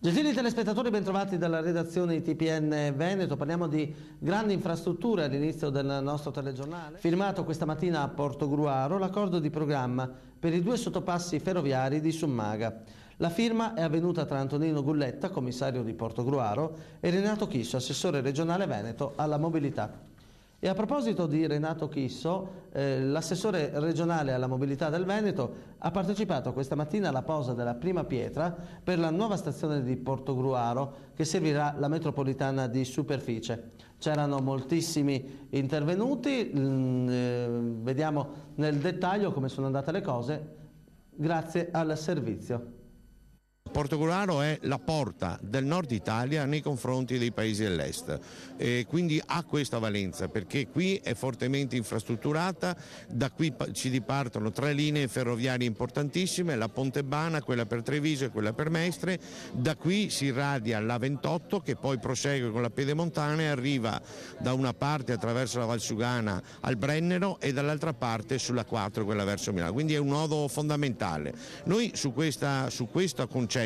Gentili telespettatori, bentrovati dalla redazione ITPN Veneto. Parliamo di grandi infrastrutture all'inizio del nostro telegiornale. Firmato questa mattina a Portogruaro l'accordo di programma per i 2 sottopassi ferroviari di Summaga. La firma è avvenuta tra Antonino Gulletta, commissario di Portogruaro, e Renato Chisso, assessore regionale Veneto alla mobilità. E a proposito di Renato Chisso, l'assessore regionale alla mobilità del Veneto ha partecipato questa mattina alla posa della prima pietra per la nuova stazione di Portogruaro che servirà la metropolitana di superficie. C'erano moltissimi intervenuti, vediamo nel dettaglio come sono andate le cose grazie al servizio. Portogruaro è la porta del nord Italia nei confronti dei paesi dell'est e quindi ha questa valenza perché qui è fortemente infrastrutturata, da qui ci dipartono 3 linee ferroviarie importantissime, la Pontebana, quella per Treviso e quella per Mestre, da qui si irradia la 28 che poi prosegue con la Pedemontana e arriva da una parte attraverso la Valsugana al Brennero e dall'altra parte sulla 4, quella verso Milano, quindi è un nodo fondamentale. Noi su questo concetto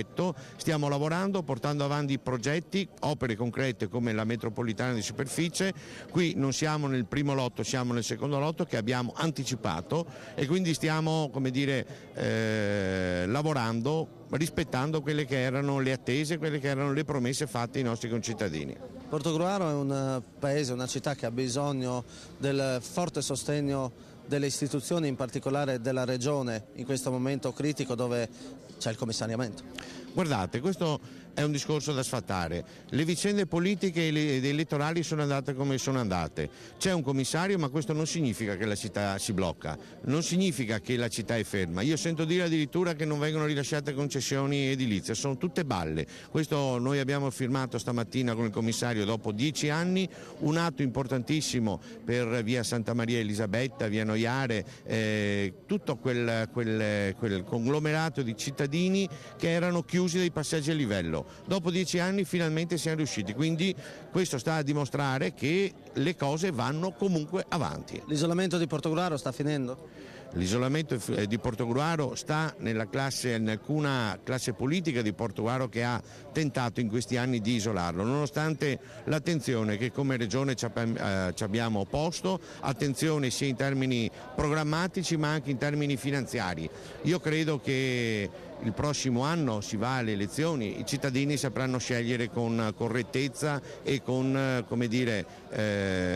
stiamo lavorando, portando avanti progetti, opere concrete come la metropolitana di superficie. Qui non siamo nel primo lotto, siamo nel secondo lotto che abbiamo anticipato e quindi stiamo, come dire, lavorando rispettando quelle che erano le attese, quelle che erano le promesse fatte ai nostri concittadini. Portogruaro è un paese, una città che ha bisogno del forte sostegno delle istituzioni, in particolare della Regione, in questo momento critico dove c'è il commissariamento. Guardate, questo è un discorso da sfatare. Le vicende politiche ed elettorali sono andate come sono andate. C'è un commissario, ma questo non significa che la città si blocca, non significa che la città è ferma. Io sento dire addirittura che non vengono rilasciate concessioni edilizie, sono tutte balle. Questo noi abbiamo firmato stamattina con il commissario dopo 10 anni, un atto importantissimo per via Santa Maria Elisabetta, via Noiare, tutto quel conglomerato di cittadini che erano chiusi dai passaggi a livello. Dopo 10 anni finalmente siamo riusciti, quindi questo sta a dimostrare che le cose vanno comunque avanti. L'isolamento di Portogruaro sta finendo? L'isolamento di Portogruaro sta in alcuna classe politica di Portogruaro che ha tentato in questi anni di isolarlo, nonostante l'attenzione che come Regione ci abbiamo posto, attenzione sia in termini programmatici ma anche in termini finanziari. Io credo che il prossimo anno si va alle elezioni, i cittadini sapranno scegliere con correttezza e con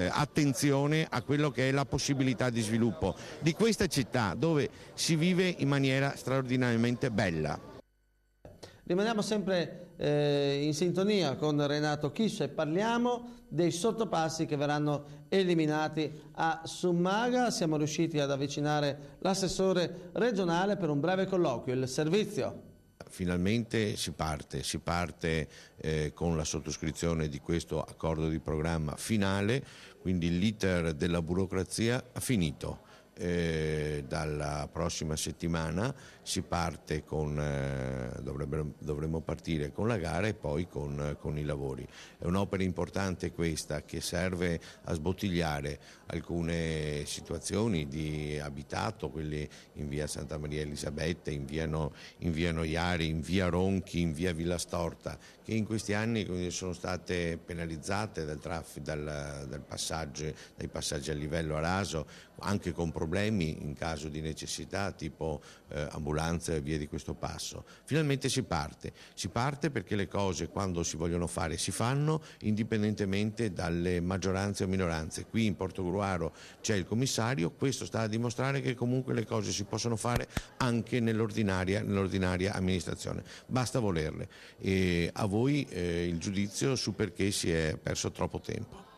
attenzione a quello che è la possibilità di sviluppo di questa città dove si vive in maniera straordinariamente bella. Rimaniamo sempre in sintonia con Renato Chisso e parliamo dei sottopassi che verranno eliminati a Summaga. Siamo riusciti ad avvicinare l'assessore regionale per un breve colloquio. Il servizio. Finalmente si parte con la sottoscrizione di questo accordo di programma finale, quindi l'iter della burocrazia ha finito. Dalla prossima settimana si parte dovremmo partire con la gara e poi con i lavori. È un'opera importante questa che serve a sbottigliare alcune situazioni di abitato, quelle in via Santa Maria Elisabetta, in via Noiari, in via Ronchi, in via Villa Storta, che in questi anni sono state penalizzate dai passaggi a livello a raso, anche con problemi in caso di necessità tipo ambulanze e via di questo passo. Finalmente si parte perché le cose quando si vogliono fare si fanno indipendentemente dalle maggioranze o minoranze. Qui in Portogruaro c'è il commissario, questo sta a dimostrare che comunque le cose si possono fare anche nell'ordinaria amministrazione, basta volerle. E a voi il giudizio su perché si è perso troppo tempo.